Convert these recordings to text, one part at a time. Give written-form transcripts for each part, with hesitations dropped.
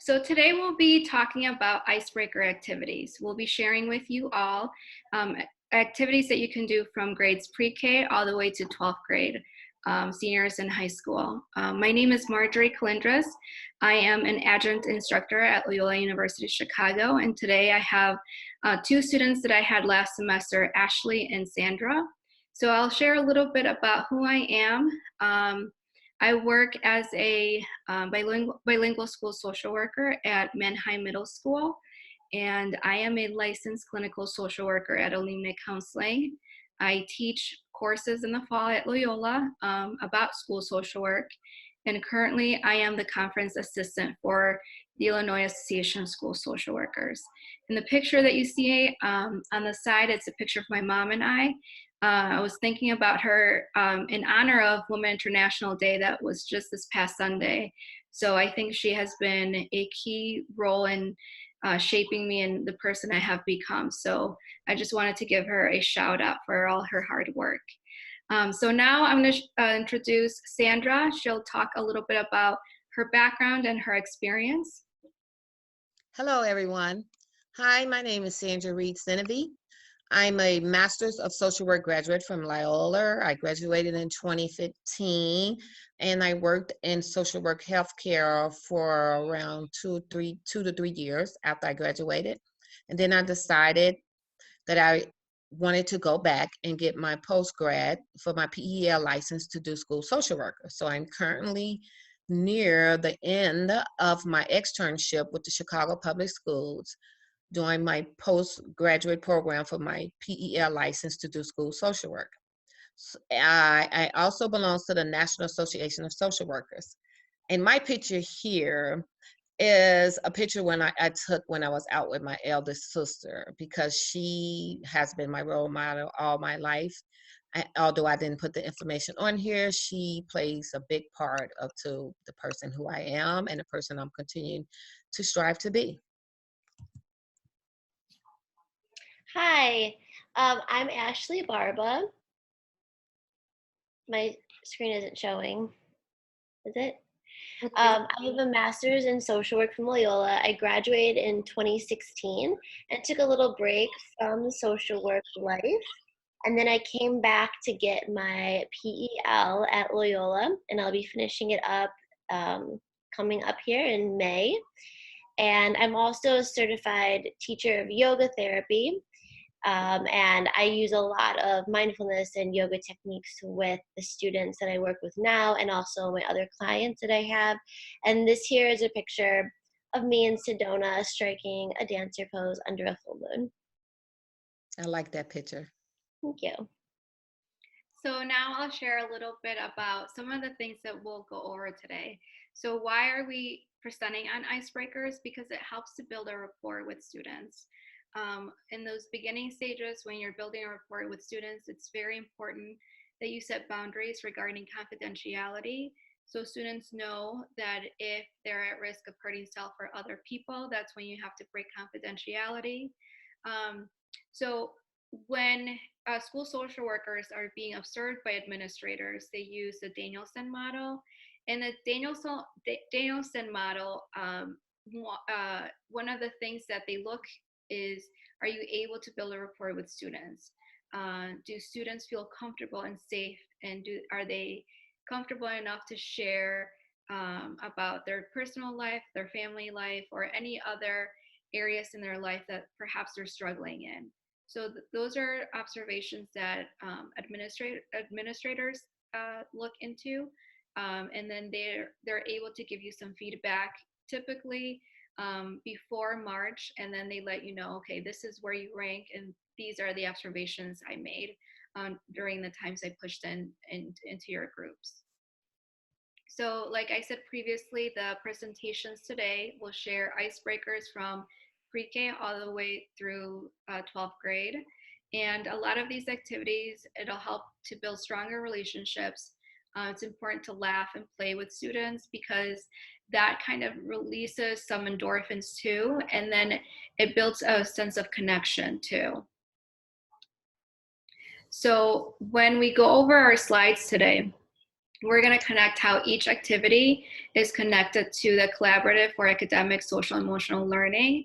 So today we'll be talking about icebreaker activities. We'll be sharing with you all activities that you can do from grades pre-K all the way to 12th grade, seniors in high school. My name is Marjorie Calindras. I am an adjunct instructor at Loyola University Chicago, and today I have two students that I had last semester, Ashleigh and Sandra. So I'll share a little bit about who I am. I work as a bilingual school social worker at Manheim Middle School, and I am a licensed clinical social worker at Alumni Counseling. I teach courses in the fall at Loyola about school social work, and currently I am the conference assistant for the Illinois Association of School Social Workers. In the picture that you see on the side, it's a picture of my mom and I was thinking about her in honor of Women International Day that was just this past Sunday. So I think she has been a key role in shaping me and the person I have become. So I just wanted to give her a shout out for all her hard work. So now I'm going to introduce Sandra. She'll talk a little bit about her background and her experience. Hello, everyone. Hi, my name is Sandra Reed-Senevy. I'm a Master's of Social Work graduate from Loyola. I graduated in 2015, and I worked in social work healthcare for around two to three years after I graduated. And then I decided that I wanted to go back and get my postgrad for my PEL license to do school social worker. So I'm currently near the end of my externship with the Chicago Public Schools, doing my postgraduate program for my PEL license to do school social work. I also belong to the National Association of Social Workers. And my picture here is a picture when I took when I was out with my eldest sister, because she has been my role model all my life. Although I didn't put the information on here, she plays a big part to the person who I am and the person I'm continuing to strive to be. Hi, I'm Ashleigh Barba. My screen isn't showing, is it? I have a master's in social work from Loyola. I graduated in 2016 and took a little break from social work life. And then I came back to get my PEL at Loyola, and I'll be finishing it up coming up here in May. And I'm also a certified teacher of yoga therapy. And I use a lot of mindfulness and yoga techniques with the students that I work with now, and also my other clients that I have. And this here is a picture of me in Sedona striking a dancer pose under a full moon. I like that picture. Thank you. So now I'll share a little bit about some of the things that we'll go over today. So why are we presenting on icebreakers? Because it helps to build a rapport with students. In those beginning stages, when you're building a rapport with students, it's very important that you set boundaries regarding confidentiality, so students know that if they're at risk of hurting self or other people, that's when you have to break confidentiality. So when school social workers are being observed by administrators, they use the Danielson model. And the Danielson model, one of the things that they look is, are you able to build a rapport with students? Do students feel comfortable and safe, and are they comfortable enough to share about their personal life, their family life, or any other areas in their life that perhaps they're struggling in? So those are observations that administrators look into, and then they're able to give you some feedback, typically before March, and then they let you know, okay, this is where you rank, and these are the observations I made during the times I pushed into your groups. So like I said previously, the presentations today will share icebreakers from pre-K all the way through 12th grade. And a lot of these activities, it'll help to build stronger relationships. It's important to laugh and play with students, because that kind of releases some endorphins too, and then it builds a sense of connection too. So when we go over our slides today, we're going to connect how each activity is connected to the collaborative for academic, social, emotional learning.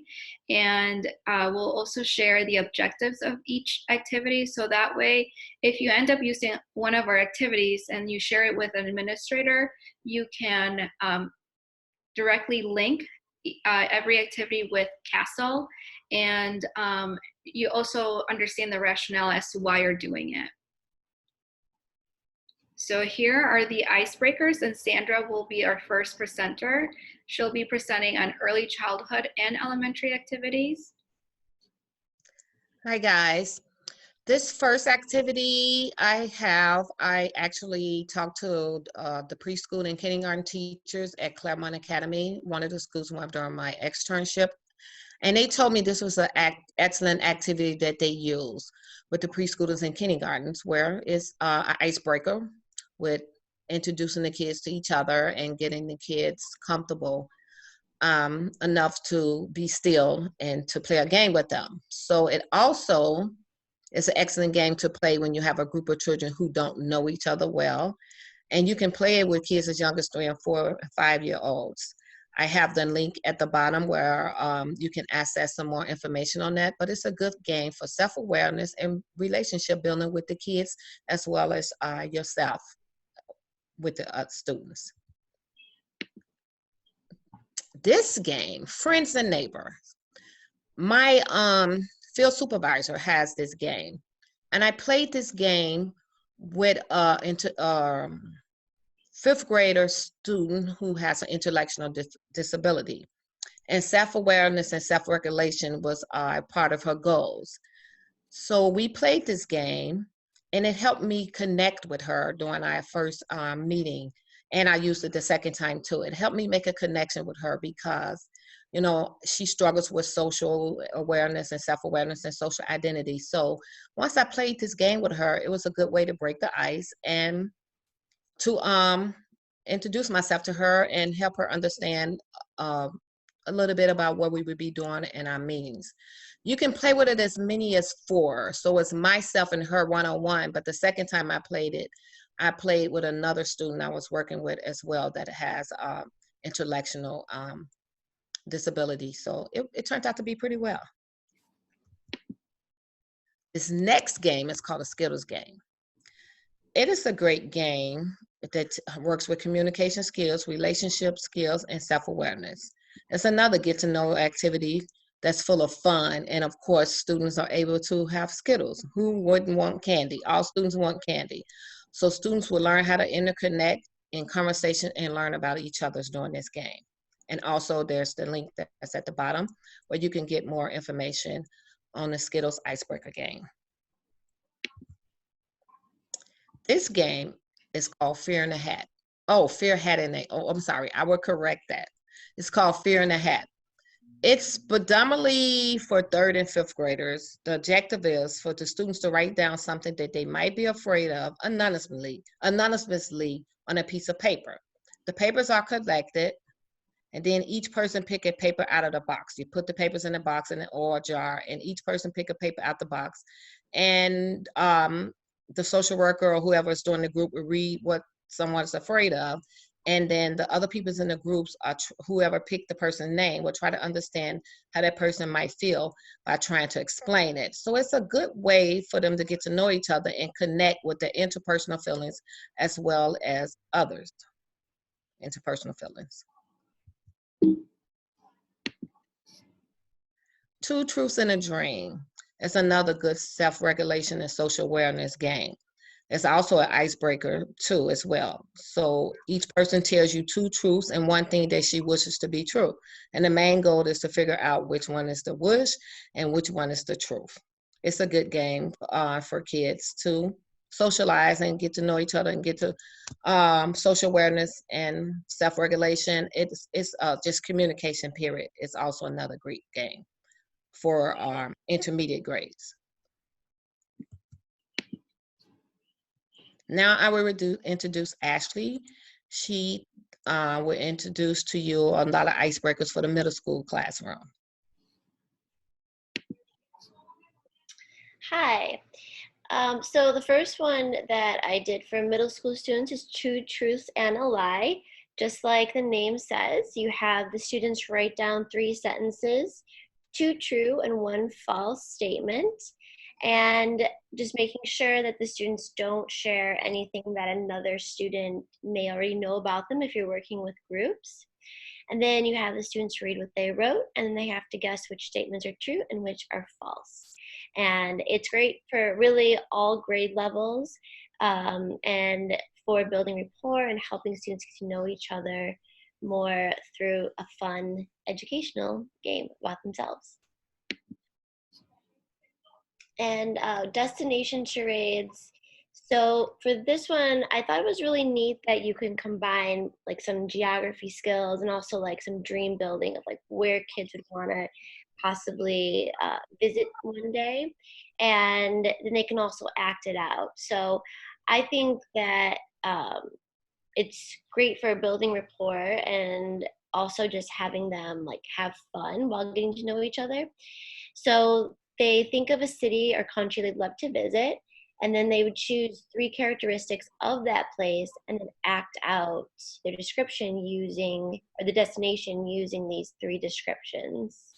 And we'll also share the objectives of each activity. So that way, if you end up using one of our activities and you share it with an administrator, you can directly link every activity with Castle. And you also understand the rationale as to why you're doing it. So here are the icebreakers, and Sandra will be our first presenter. She'll be presenting on early childhood and elementary activities. Hi guys. This first activity I actually talked to the preschool and kindergarten teachers at Claremont Academy, one of the schools where I'm doing my externship. And they told me this was an excellent activity that they use with the preschoolers and kindergartens, where it's an icebreaker with introducing the kids to each other and getting the kids comfortable enough to be still and to play a game with them. So it also is an excellent game to play when you have a group of children who don't know each other well. And you can play it with kids as young as 3 and 4 and 5-year-olds. I have the link at the bottom where you can access some more information on that, but it's a good game for self-awareness and relationship building with the kids, as well as yourself with the students. This game, Friends and Neighbors. My field supervisor has this game, and I played this game with fifth grader student who has an intellectual disability, and self-awareness and self-regulation was part of her goals. So we played this game, and it helped me connect with her during our first meeting, and I used it the second time too. It helped me make a connection with her because, you know, she struggles with social awareness and self-awareness and social identity. So once I played this game with her, it was a good way to break the ice and to introduce myself to her and help her understand a little bit about what we would be doing in our meetings. You can play with it as many as 4. So it's myself and her one-on-one, but the second time I played it, I played with another student I was working with as well that has intellectual disability. So it turned out to be pretty well. This next game is called a Skittles Game. It is a great game that works with communication skills, relationship skills, and self-awareness. It's another get-to-know activity that's full of fun. And of course, students are able to have Skittles. Who wouldn't want candy? All students want candy. So students will learn how to interconnect in conversation and learn about each other's during this game. And also there's the link that's at the bottom where you can get more information on the Skittles Icebreaker game. This game is called Fear in a Hat. Oh, Fear Hat in a, oh, I'm sorry, I will correct that. It's called Fear in a Hat. It's predominantly for 3rd and 5th graders. The objective is for the students to write down something that they might be afraid of anonymously on a piece of paper. The papers are collected, and then each person pick a paper out of the box. You put the papers in the box in an oil jar, and each person pick a paper out the box. And the social worker or whoever is doing the group will read what someone's afraid of. And then the other people in the groups, are whoever picked the person's name, will try to understand how that person might feel by trying to explain it. So it's a good way for them to get to know each other and connect with their interpersonal feelings as well as others' interpersonal feelings. 2 Truths and a Dream. It's another good self-regulation and social awareness game. It's also an icebreaker too as well. So each person tells you 2 truths and one thing that she wishes to be true. And the main goal is to figure out which one is the wish and which one is the truth. It's a good game for kids to socialize and get to know each other and get to social awareness and self-regulation. It's just communication period. It's also another great game for intermediate grades. Now I will introduce Ashleigh. She will introduce to you a lot of icebreakers for the middle school classroom. Hi, So the first one that I did for middle school students is two truths and a lie. Just like the name says, you have the students write down 3 sentences, 2 true and 1 false statement, and just making sure that the students don't share anything that another student may already know about them if you're working with groups. And then you have the students read what they wrote, and then they have to guess which statements are true and which are false. And it's great for really all grade levels, and for building rapport and helping students get to know each other more through a fun educational game about themselves. And destination charades. So for this one, I thought it was really neat that you can combine like some geography skills and also like some dream building of like where kids would want to possibly visit one day, and then they can also act it out. So I think that it's great for building rapport and also just having them like have fun while getting to know each other. So they think of a city or country they'd love to visit, and then they would choose 3 characteristics of that place and then act out their description using, or the destination using these 3 descriptions.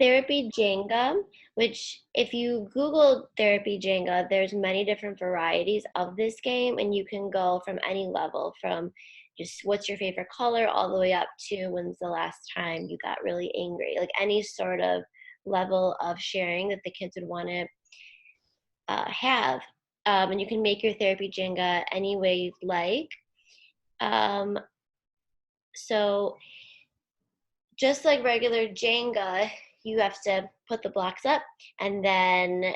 Therapy Jenga, which if you Google therapy Jenga, there's many different varieties of this game, and you can go from any level, from just what's your favorite color all the way up to when's the last time you got really angry, like any sort of level of sharing that the kids would want to have. And you can make your therapy Jenga any way you'd like. Um, so just like regular Jenga, you have to put the blocks up and then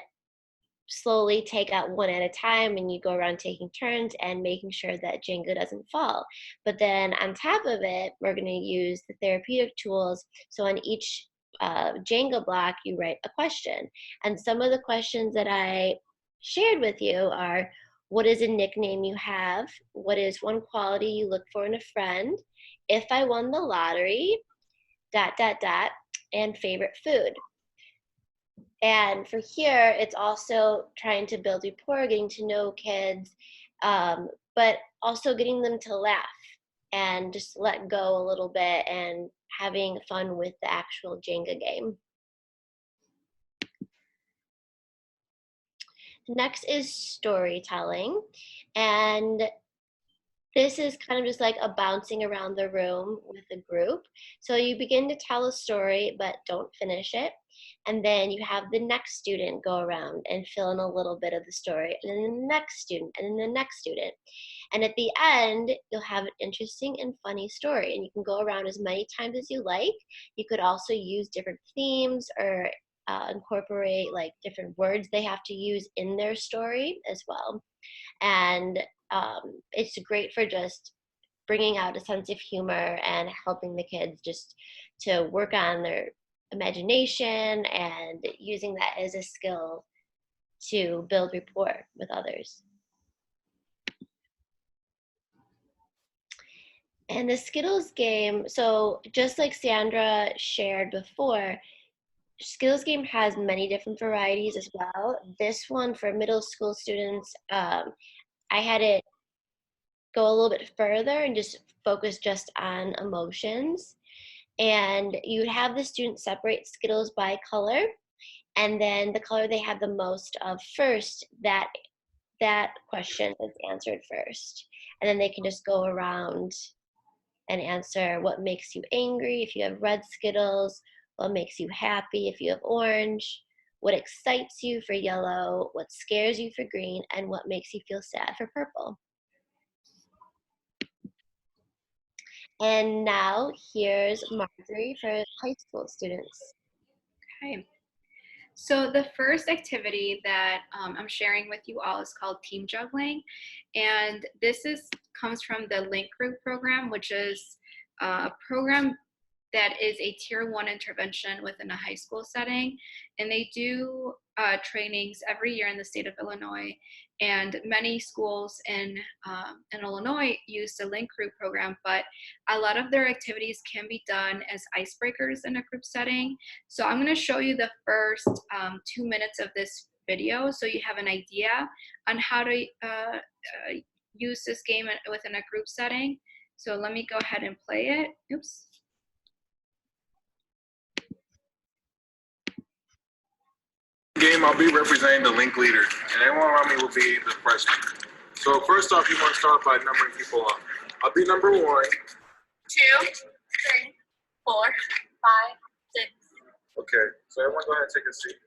slowly take out one at a time, and you go around taking turns and making sure that Jenga doesn't fall. But then on top of it, we're going to use the therapeutic tools. So on each Jenga block, you write a question. And some of the questions that I shared with you are, what is a nickname you have? What is one quality you look for in a friend? If I won the lottery, ... and favorite food. And for here, it's also trying to build rapport, getting to know kids, but also getting them to laugh and just let go a little bit and having fun with the actual Jenga game. Next is storytelling. And this is kind of just like a bouncing around the room with a group. So you begin to tell a story, but don't finish it. And then you have the next student go around and fill in a little bit of the story, and then the next student, and then the next student. And at the end, you'll have an interesting and funny story. And you can go around as many times as you like. You could also use different themes or incorporate like different words they have to use in their story as well. And it's great for just bringing out a sense of humor and helping the kids just to work on their imagination and using that as a skill to build rapport with others. And the Skittles game, so just like Sandra shared before, Skittles Game has many different varieties as well. This one for middle school students, I had it go a little bit further and just focus just on emotions. And you would have the students separate Skittles by color, and then the color they have the most of first, that question is answered first. And then they can just go around and answer what makes you angry if you have red Skittles, what makes you happy if you have orange, what excites you for yellow, what scares you for green, and what makes you feel sad for purple. And now here's Marjorie for high school students. Okay. So the first activity that I'm sharing with you all is called Team Juggling. And this comes from the Link Group program, which is a program that is a tier 1 intervention within a high school setting. And they do trainings every year in the state of Illinois. And many schools in Illinois use the link group program, but a lot of their activities can be done as icebreakers in a group setting. So I'm going to show you the first 2 minutes of this video so you have an idea on how to use this game within a group setting. So let me go ahead and play it. Oops. Game, I'll be representing the link leader, and everyone around me will be the freshman. So first off, you want to start by numbering people up. I'll be number 1. 2, 3, 4, 5, 6. Okay, so everyone go ahead and take a seat.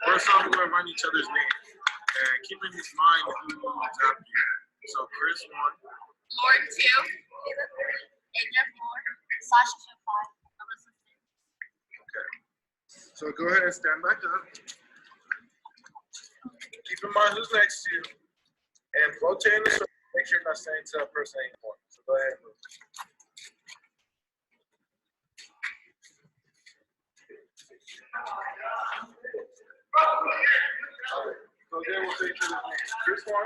First off, we're going to run each other's names, and keep in mind who's after you. So Chris 1. Lauren 2. Ava 3. Anya 4. Sasha 5. Alyssa 6. Okay. So go ahead and stand back up. Keep in mind who's next to you. And rotate in the circle. Make sure you're not standing to that person anymore. So go ahead and move. So then we'll take you to the next. Chris 1.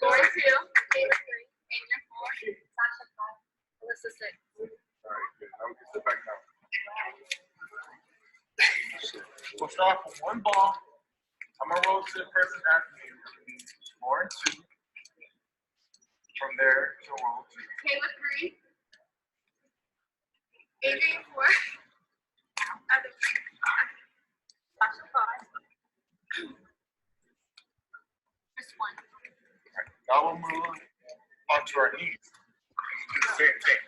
Lauren 2. Ava 3. Anya 4. Sasha 5. Alyssa 6. All right, good. Now we can sit back down. We'll start with 1 ball. I'm going to roll to the person after me. Lauren 2. From there, she'll roll 2. Kayla 3. Adrian 4. Evan 3. Sasha 5. Chris 1. Right, now we'll move onto our knees. Do the same thing.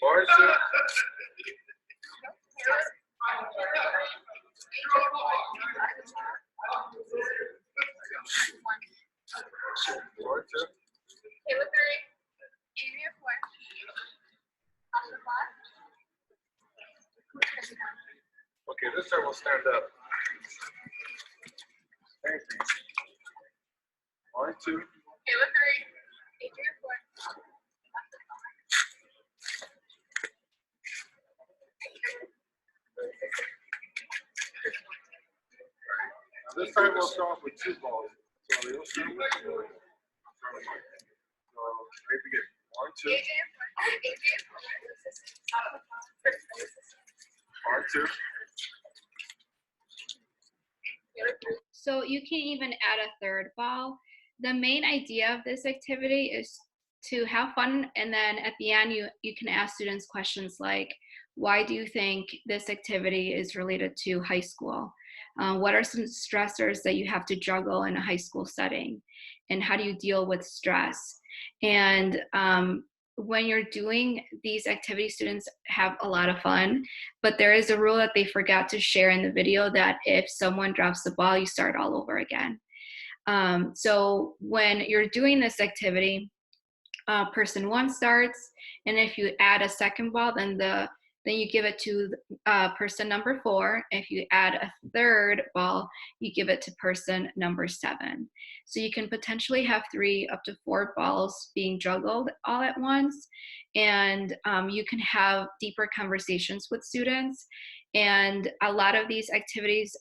Lauren 2. Lauren 2. Kayla 3. Andrea 4. Sasha 5. Okay, this time we'll stand up. Same thing. Lauren 2. Kayla 3. Andrea 4. Now this time we'll start off with 2 balls. So you'll start with 2. So ready to begin. 1, 2. 1, 2. So you can even add a third ball. The main idea of this activity is to have fun, and then at the end you can ask students questions like, why do you think this activity is related to high school? What are some stressors that you have to juggle in a high school setting? And how do you deal with stress? And when you're doing these activities, students have a lot of fun, but there is a rule that they forgot to share in the video, that if someone drops the ball, you start all over again. So when you're doing this activity, person 1 starts, and if you add a second ball, then you give it to person number 4. If you add a third ball, you give it to person number 7. So you can potentially have 3 up to 4 balls being juggled all at once, and you can have deeper conversations with students. And a lot of these activities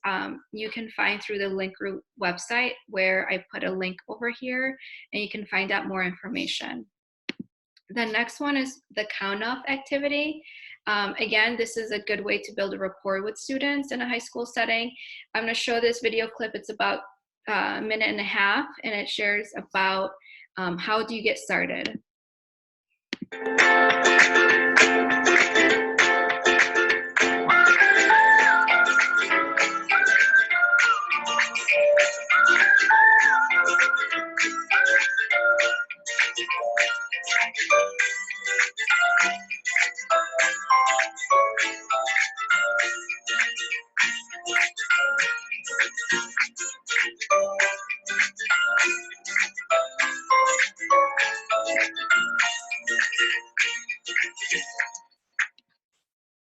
you can find through the Link Group website, where I put a link over here, and you can find out more information. The next one is the count off activity. Again, this is a good way to build a rapport with students in a high school setting. I'm going to show this video clip. It's about a minute and a half, and it shares about how do you get started.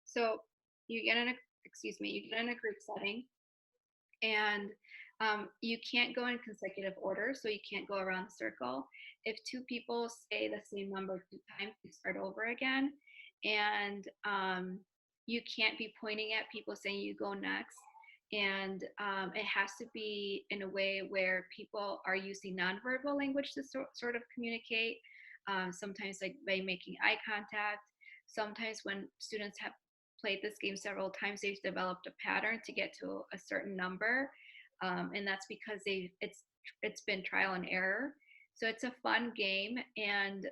So you get in a group setting, and you can't go in consecutive order, so you can't go around the circle. If 2 people say the same number 2 times, you start over again. And you can't be pointing at people saying you go next. And it has to be in a way where people are using nonverbal language to sort of communicate. Sometimes like by making eye contact. Sometimes when students have played this game several times, they've developed a pattern to get to a certain number. And that's because it's been trial and error. So it's a fun game, and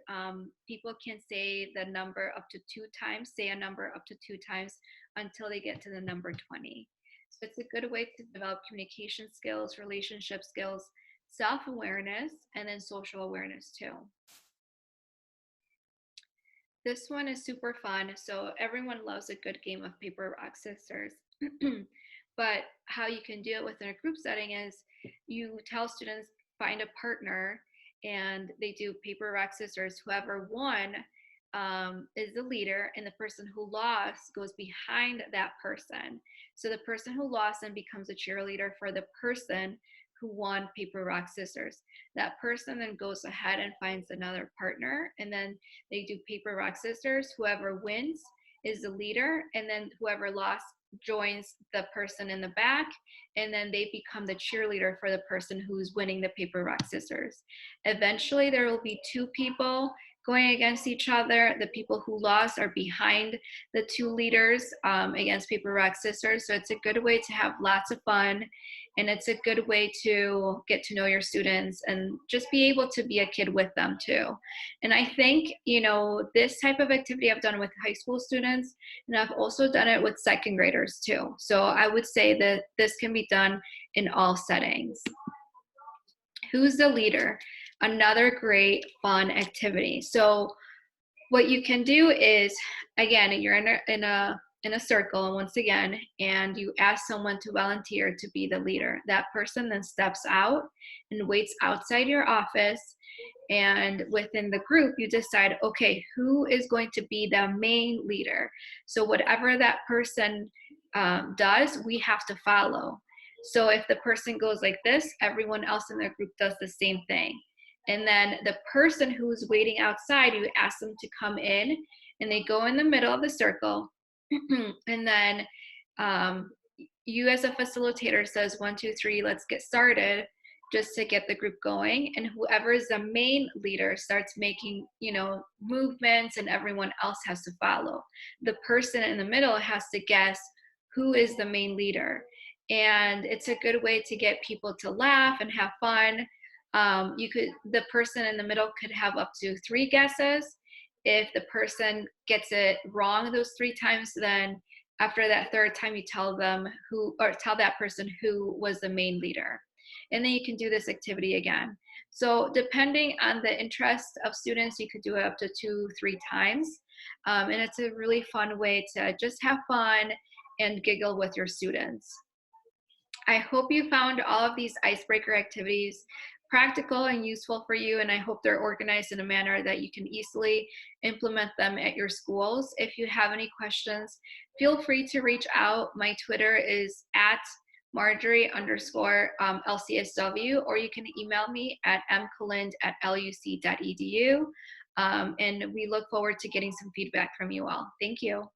people can say the number up to 2 times, say a number up to 2 times until they get to the number 20. So it's a good way to develop communication skills, relationship skills, self-awareness, and then social awareness too. This one is super fun. So everyone loves a good game of paper, rock, scissors. But how you can do it within a group setting is you tell students find a partner, and they do paper, rock, scissors. Whoever won is the leader, and the person who lost goes behind that person. So the person who lost then becomes a cheerleader for the person who won paper, rock, scissors. That person then goes ahead and finds another partner, and then they do paper, rock, scissors. Whoever wins is the leader, and then whoever lost joins the person in the back, and then they become the cheerleader for the person who's winning the paper, rock, scissors. Eventually there will be 2 people going against each other. The people who lost are behind the 2 leaders against paper, rock, scissors. So it's a good way to have lots of fun, and it's a good way to get to know your students and just be able to be a kid with them too. And I think, you know, this type of activity I've done with high school students, and I've also done it with 2nd graders too. So I would say that this can be done in all settings. Who's the leader? Another great fun activity. So what you can do is, again, you're in a circle, and once again, and you ask someone to volunteer to be the leader. That person then steps out and waits outside your office, and within the group you decide, okay, who is going to be the main leader? So whatever that person does, we have to follow. So if the person goes like this, everyone else in their group does the same thing. And then the person who's waiting outside, you ask them to come in, and they go in the middle of the circle. And then you as a facilitator says 1, 2, 3, let's get started, just to get the group going. And whoever is the main leader starts making, you know, movements, and everyone else has to follow. The person in the middle has to guess who is the main leader. And it's a good way to get people to laugh and have fun. The person in the middle could have up to 3 guesses. If the person gets it wrong those 3 times, then after that 3rd time you tell that person who was the main leader. And then you can do this activity again. So depending on the interest of students, you could do it up to 2, 3 times. And it's a really fun way to just have fun and giggle with your students. I hope you found all of these icebreaker activities practical and useful for you, and I hope they're organized in a manner that you can easily implement them at your schools. If you have any questions, feel free to reach out. My Twitter is at Marjorie_LCSW, or you can email me at mkalind@luc.edu. And we look forward to getting some feedback from you all. Thank you.